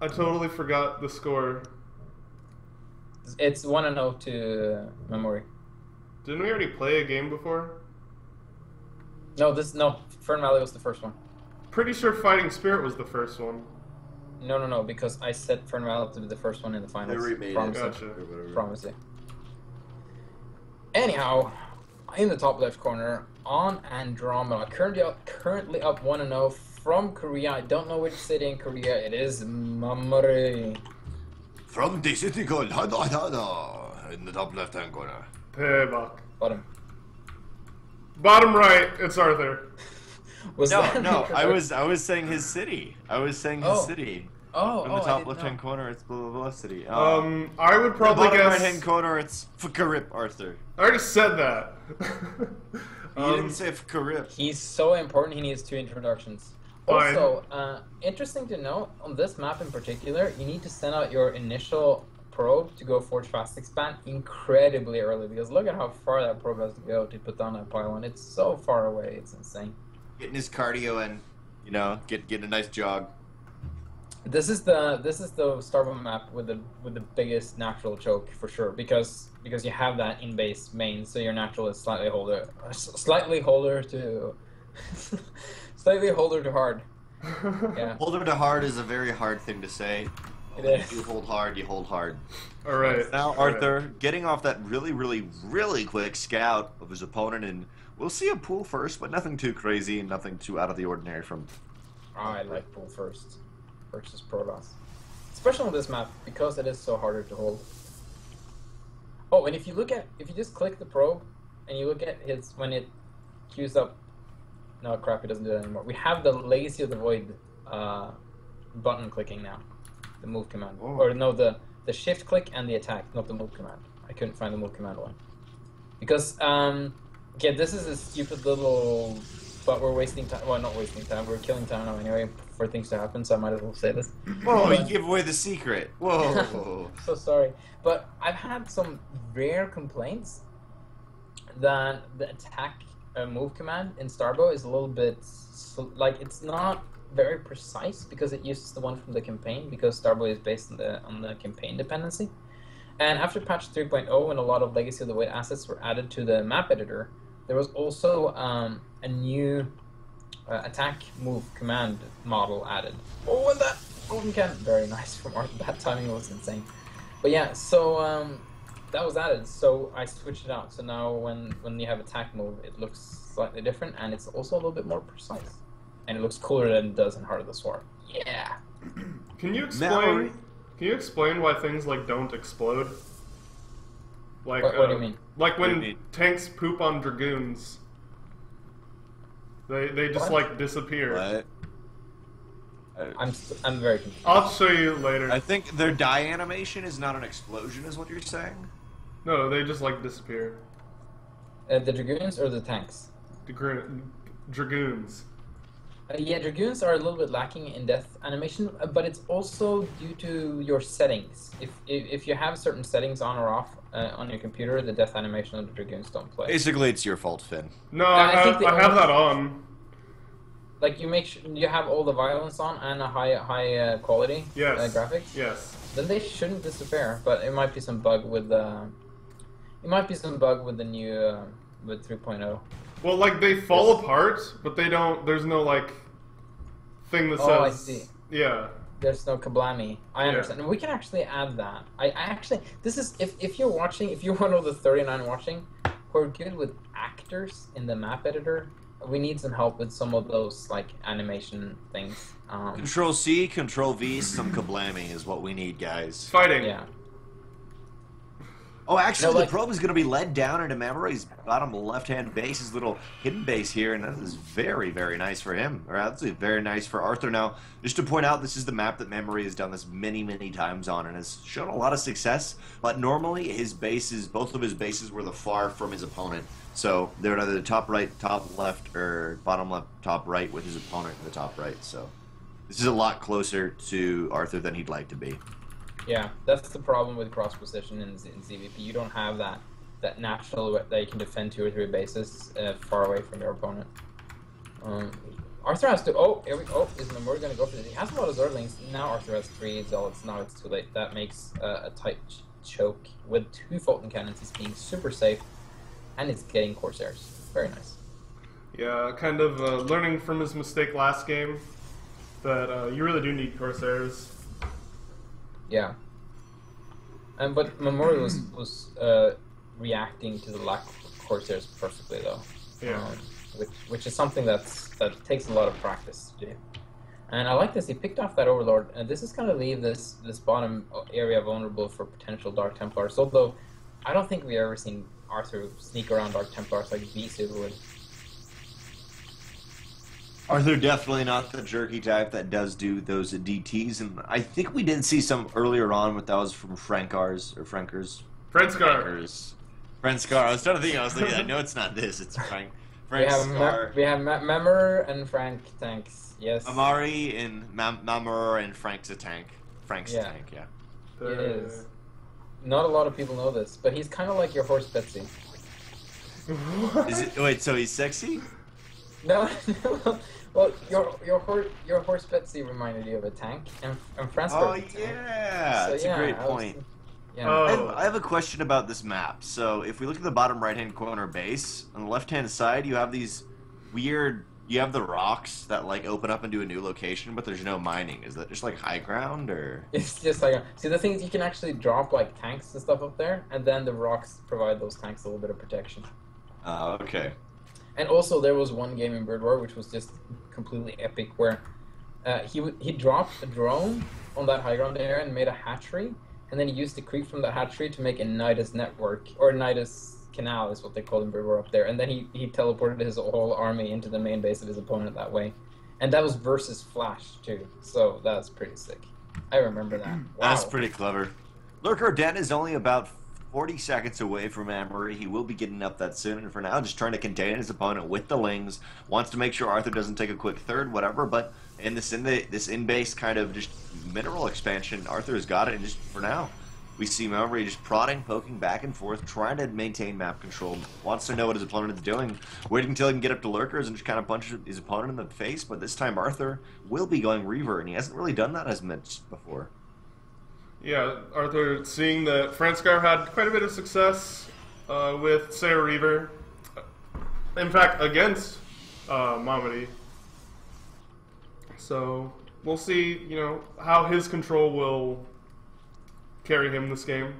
I totally forgot the score. It's 1-0 to Mamuri. Didn't we already play a game before? No, Fern Valley was the first one. Pretty sure Fighting Spirit was the first one. No, because I set Fern Valley to be the first one in the finals. They remade Promise it. Gotcha. Promise you. Anyhow, in the top left corner, on Andromeda, currently up 1-0 from Korea. I don't know which city in Korea it is. Mamuri. From the city called Hada in the top left-hand corner. Payback. Bottom. Bottom right, it's Arthur. No, I was saying his city. I was saying his city. Oh, In the top left-hand corner, it's blah blah blah city. I would probably bottom guess. right-hand corner, it's Fkarip Arthur. I already said that. You didn't say Fkarip. He's so important. He needs 2 introductions. Fine. Also, interesting to note on this map in particular, you need to send out your initial probe to go Forge Fast Expand incredibly early, because look at how far that probe has to go to put down that pylon. It's so far away. It's insane. Getting his cardio and getting a nice jog. This is the Starbound map with the biggest natural choke for sure, because you have that in base main, so your natural is slightly holder to slightly holder to hard. Yeah. Holder to hard is a very hard thing to say. It is. If you hold hard, you hold hard. All right. Now Arthur getting off that really quick scout of his opponent, and we'll see a pool first, but nothing too crazy, nothing too out of the ordinary from. I like pool first versus Protoss, especially on this map because it is so harder to hold. Oh, and if you just click the probe and you look at his when it queues up. No crap, it doesn't do that anymore. We have the Legacy of the Void button clicking now. The move command. Oh. Or no, the shift click and the attack, not the move command. I couldn't find the move command one. Because, yeah, this is a stupid little... But we're wasting time. Well, not wasting time. We're killing time now anyway for things to happen, so I might as well say this. Whoa, you give away the secret. Whoa. So sorry. But I've had some rare complaints that the attack move command in Starbow is a little bit... like, it's not very precise because it uses the one from the campaign, because Starboy is based on the campaign dependency. And after patch 3.0, when a lot of Legacy of the Void assets were added to the map editor, there was also a new attack move command model added. Oh, and that golden can, very nice from Art. That timing was insane. But yeah, so that was added. So I switched it out. So now when you have attack move, it looks slightly different, and it's also a little bit more precise. And it looks cooler than it does in Heart of the Swarm. Yeah. Can you Mamuri. explain why things like don't explode? Like What do you mean? Like What do when you mean? tanks poop on dragoons. They just What? like disappear. What? I'm very confused. I'll show you later. I think their die animation is not an explosion, is what you're saying? No, they just like disappear. The Dragoons or the tanks? Dragoons. Yeah, Dragoons are a little bit lacking in death animation, but it's also due to your settings. If you have certain settings on or off on your computer, the death animation of the Dragoons don't play. Basically, it's your fault, Finn. No, I think I have that on. Like you make sure you have all the violence on and a high quality Yes. graphics. Yes. Then they shouldn't disappear. But it might be some bug with the. It might be some bug with the new with 3.0. Well, like they fall apart, but they don't. There's no like thing that says. Oh, I see. Yeah. There's no kablami. I Yeah. understand. And we can actually add that. I actually, this is, if you're watching, if you're one of the 39 watching, who are good with actors in the map editor, we need some help with some of those, like, animation things. Control C, Control V, some kablamming is what we need, guys. Fighting. Yeah. Oh, actually, No, like- the probe is going to be led down into Mamuri's bottom left-hand base, his little hidden base here, and that is very, very nice for him. Or that's very nice for Arthur. Now, just to point out, this is the map that Mamuri has done this many, many times on, and has shown a lot of success. But normally, his bases, both of his bases, were the far from his opponent. So they're either the top right, top left, or bottom left, top right, with his opponent in the top right. So this is a lot closer to Arthur than he'd like to be. Yeah, that's the problem with cross position in ZVP. You don't have that natural that you can defend 2 or 3 bases far away from your opponent. Arthur has to. Oh, here we go. Is Mamuri going to go for this? He has a lot of Zerlings. Now Arthur has 3 Zealots. Now it's too late. That makes a tight choke. With 2 Fulton Cannons, he's being super safe. And it's getting Corsairs. Very nice. Yeah, kind of learning from his mistake last game that you really do need Corsairs. Yeah. But Mamuri was reacting to the lack of Corsairs perfectly, though. Yeah. Which is something that takes a lot of practice to do. And I like this. He picked off that Overlord, and this is going to leave this bottom area vulnerable for potential Dark Templars. Although I don't think we've ever seen Arthur sneak around Dark Templars like Visu would. Arthur definitely not the jerky type that does do those DTs, and I think we did see some earlier on, but that was from Frankars or Frankers. Frenskar. Frenskar. I was trying to think. I was like, I know it's not this. It's Frank. We have Mamur and Frank tanks. Yes. Amari and Mamur and Frank's a tank. Frank's a tank. Yeah. It is. Not a lot of people know this, but he's kind of like your horse Betsy. Is it? Wait, so he's sexy? No, well, your horse Betsy reminded you of a tank, and Franz. Oh yeah, that's a great point. Yeah. I have a question about this map. So if we look at the bottom right-hand corner base, on the left-hand side, you have these weird. You have the rocks that like open up into a new location, but there's no mining. Is that just like high ground, or? It's just like see the thing is you can actually drop like tanks and stuff up there, and then the rocks provide those tanks a little bit of protection. Oh, okay. And also, there was one game in Bird War which was just completely epic, where he dropped a drone on that high ground area and made a hatchery, and then he used the creep from that hatchery to make a Nidus network, or Nidus canal is what they call in Bird War up there, and then he teleported his whole army into the main base of his opponent that way. And that was versus Flash, too, so that's pretty sick. I remember that. Wow. That's pretty clever. Lurker Den is only about 40 seconds away from Mamuri. He will be getting up that soon, and for now, just trying to contain his opponent with the Lings. Wants to make sure Arthur doesn't take a quick third, whatever, but in this in-base kind of just mineral expansion, Arthur's got it, and just for now, we see Mamuri just prodding, poking back and forth, trying to maintain map control. Wants to know what his opponent is doing, waiting until he can get up to Lurkers and just kind of punch his opponent in the face, but this time Arthur will be going Reaver, and he hasn't really done that as much before. Yeah, Arthur, seeing that Franskar had quite a bit of success with Sarah Reaver. In fact, against Mamuri. So we'll see, you know, how his control will carry him this game.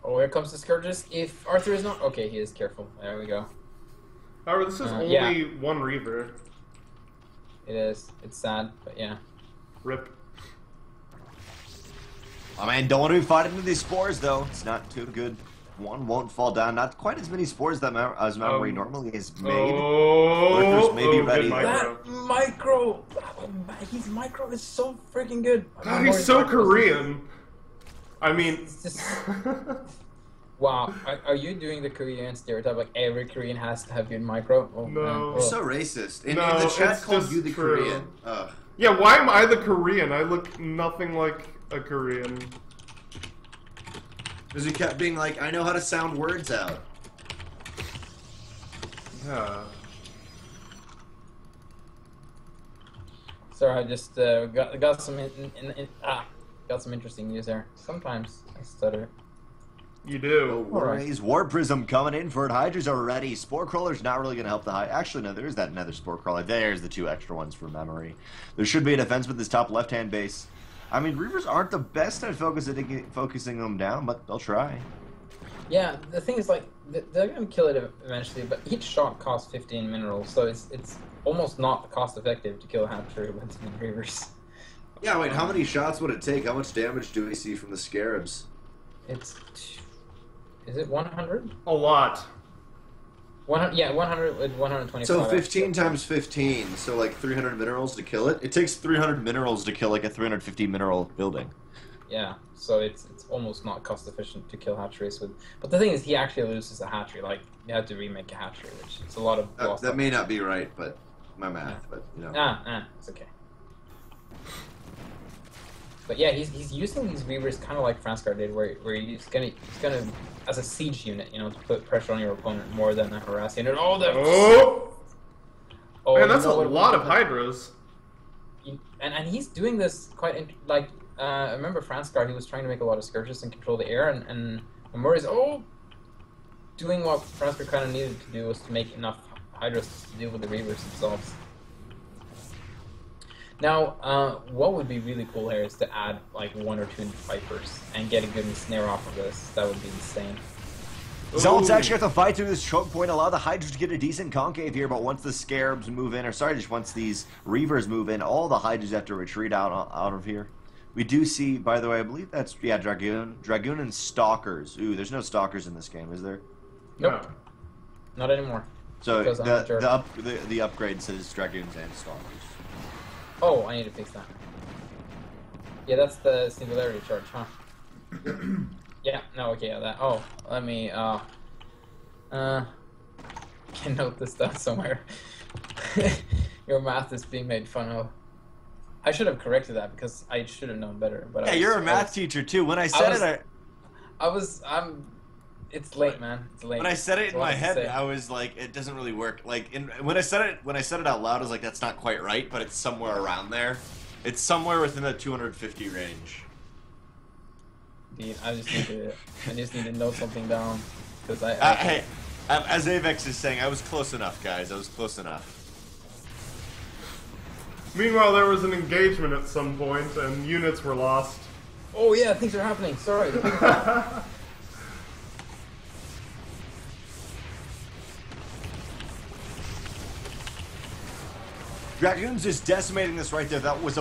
Oh, here comes the Scourges. If Arthur is not... Okay, he is careful. There we go. However, this is only one Reaver. It is. It's sad, but yeah. Rip. Oh man, don't want to be fighting with these spores though. It's not too good. One won't fall down. Not quite as many spores that as Mamuri normally is made. Lurkers may be ready. That micro! His micro is so freaking good. God, he's so Korean. I mean... It's just... Wow, are you doing the Korean stereotype? Like every Korean has to have good micro? Oh, no. You're so racist. In No, the chat it's called just you the true. Korean. Ugh. Yeah, why am I the Korean? I look nothing like a Korean. Because you kept being like, I know how to sound words out. Yeah. Sorry, I just got some got some interesting news there. Sometimes I stutter. You No do. worries. War Prism coming in for it. Hydras are ready. Spore Crawler's not really going to help the Hydra. Actually, no, there's that Nether Spore Crawler. There's the 2 extra ones for Mamuri. There should be a defense with this top left-hand base. I mean, Reavers aren't the best at focusing them down, but they'll try. Yeah, the thing is, like, they're gonna kill it eventually, but each shot costs 15 minerals, so it's almost not cost-effective to kill a hatchery with Reavers. Yeah, wait, how many shots would it take? How much damage do we see from the Scarabs? Is it 100? A lot. 100, yeah, 100 with 125. So 15 times 15, so like 300 minerals to kill it? It takes 300 minerals to kill like a 350 mineral building. Yeah, so it's almost not cost efficient to kill hatcheries with. But the thing is, he actually loses a hatchery. Like, you have to remake a hatchery, which is a lot of lost. That may not be right, but my math, but you know. It's okay. But yeah, he's using these Reavers kind of like Franskar did, where he's gonna as a siege unit, you know, to put pressure on your opponent more than a harass unit. Oh, Man, that's a what lot of Hydras. And he's doing this quite like I remember Franskar. He was trying to make a lot of Scourges and control the air, and Mamuri's doing what Franskar kind of needed to do was to make enough Hydras to deal with the Reavers themselves. Now, what would be really cool here is to add like 1 or 2 Vipers and get a good snare off of this. That would be insane. Zealots actually have to fight through this choke point, allow the Hydras to get a decent concave here, but once the Scarabs move in, or sorry, just once these Reavers move in, all the Hydras have to retreat out of here. We do see, by the way, I believe that's, yeah, Dragoon and Stalkers. Ooh, there's no Stalkers in this game, is there? Nope. Not anymore. So the upgrade says Dragoons and Stalkers. Oh, I need to fix that. Yeah, that's the singularity charge, huh? Yeah, no, okay, yeah, that. Oh, let me, can note this down somewhere. Your math is being made fun of. I should have corrected that because I should have known better. But yeah, you're a math teacher too. When I said it's late, man. It's late. When I said it in my head, I was like, it doesn't really work. Like, when I said it out loud, I was like, that's not quite right, but it's somewhere around there. It's somewhere within the 250 range. Dude, I just need to note something down because hey, as Avex is saying, I was close enough, guys. I was close enough. Meanwhile, there was an engagement at some point, and units were lost. Oh yeah, things are happening. Sorry. Dragoons just decimating this right there. That was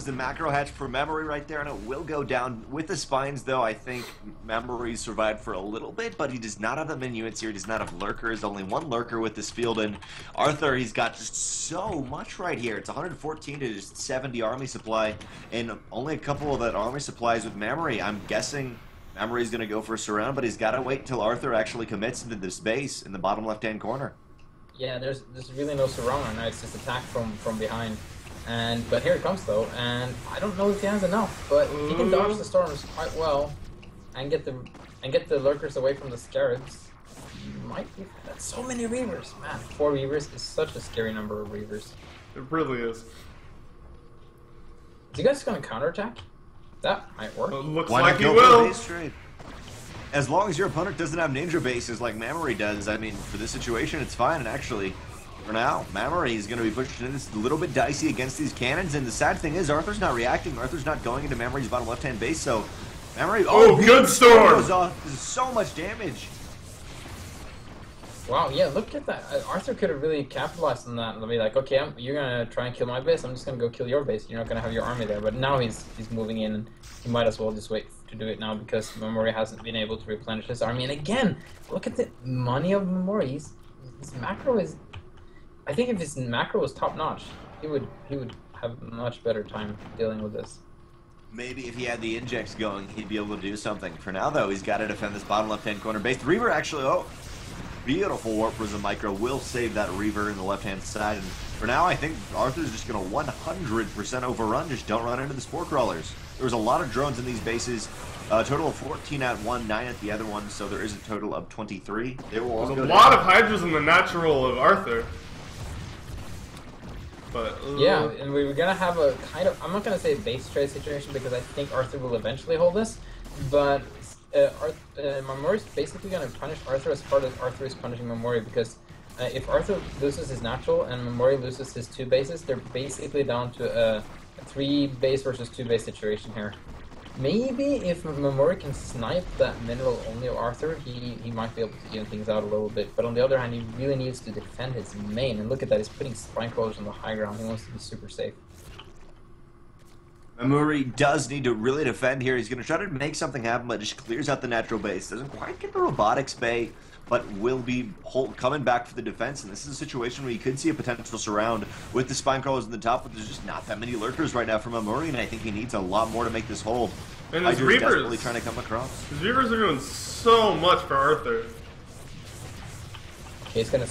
the macro hatch for Mamuri right there, and it will go down with the spines. Though I think Mamuri survived for a little bit, but he does not have that many units here. He does not have lurkers. Only 1 lurker with this field, and Arthur, he's got just so much right here. It's 114 to just 70 army supply, and only a couple of that army supplies with Mamuri. I'm guessing Mamuri's going to go for a surround, but he's got to wait until Arthur actually commits into this base in the bottom left-hand corner. Yeah, there's really no surround right now. It's just attack from behind, but here it comes though, and I don't know if he has enough, but if he can dodge the storms quite well, and get the lurkers away from the Scarabs, might be. That's so many Reavers, man. 4 Reavers is such a scary number of Reavers. It really is. Is you guys gonna counterattack? That might work. Looks Why like not he go will. straight? As long as your opponent doesn't have ninja bases like Mamuri does, I mean, for this situation, it's fine. And actually, for now, Mamuri is going to be pushed in. It's a little bit dicey against these cannons. And the sad thing is, Arthur's not reacting. Arthur's not going into Mamuri's bottom left-hand base. So, Mamuri... Oh, good storm! This is so much damage. Wow, yeah, look at that. Arthur could have really capitalized on that and be like, okay, you're going to try and kill my base. I'm just going to go kill your base. You're not going to have your army there. But now he's moving in, and he might as well just wait to do it now because Mamuri hasn't been able to replenish his army. And again, look at the money of Mamuri. His macro is... I think if his macro was top-notch, he would have a much better time dealing with this. Maybe if he had the injects going, he'd be able to do something. For now, though, he's got to defend this bottom left-hand corner base. The Reaver actually... Oh! Beautiful Warp Prism Micro will save that Reaver in the left-hand side. And for now, I think Arthur's just going to 100% overrun. Just don't run into the Spore Crawlers. There was a lot of drones in these bases. A total of 14 at one, 9 at the other one, so there is a total of 23. They will all There's go a lot down. of Hydras in the natural of Arthur. But yeah, and we were going to have a kind of... I'm not going to say base trade situation because I think Arthur will eventually hold this, but... Mamuri's basically going to punish Arthur as hard as Arthur is punishing Mamuri because if Arthur loses his natural and Mamuri loses his 2 bases, they're basically down to a 3 base versus 2 base situation here. Maybe if Mamuri can snipe that mineral only of Arthur, he might be able to even things out a little bit. But on the other hand, he really needs to defend his main. And look at that, he's putting spine crawlers on the high ground. He wants to be super safe. Mamuri does need to really defend here. He's going to try to make something happen, but just clears out the natural base. Doesn't quite get the robotics bay, but will be coming back for the defense. And this is a situation where you could see a potential surround with the spine crawlers in the top, but there's just not that many lurkers right now from Mamuri, and I think he needs a lot more to make this hold. and his Hydra's Reavers, desperately trying to come across. his Reavers are doing so much for Arthur. Okay, he's gonna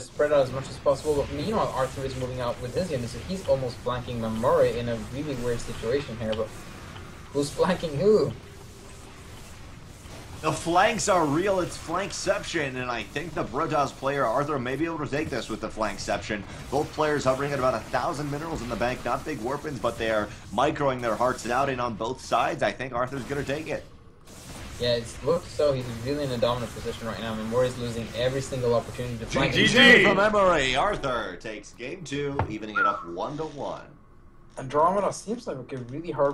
spread out as much as possible, but meanwhile Arthur is moving out with his units, so he's almost flanking Mamuri in a really weird situation here, but who's flanking who? The flanks are real, it's flankception, and I think the Protoss player, Arthur, may be able to take this with the flankception. Both players hovering at about 1,000 minerals in the bank, not big weapons, but they are microing their hearts out, and on both sides, I think Arthur's going to take it. Yeah, it looks so. He's really in a dominant position right now. Mamuri's losing every single opportunity to flank. GG for Mamuri. Arthur takes game 2, evening it up 1-1. Andromeda seems like a really hard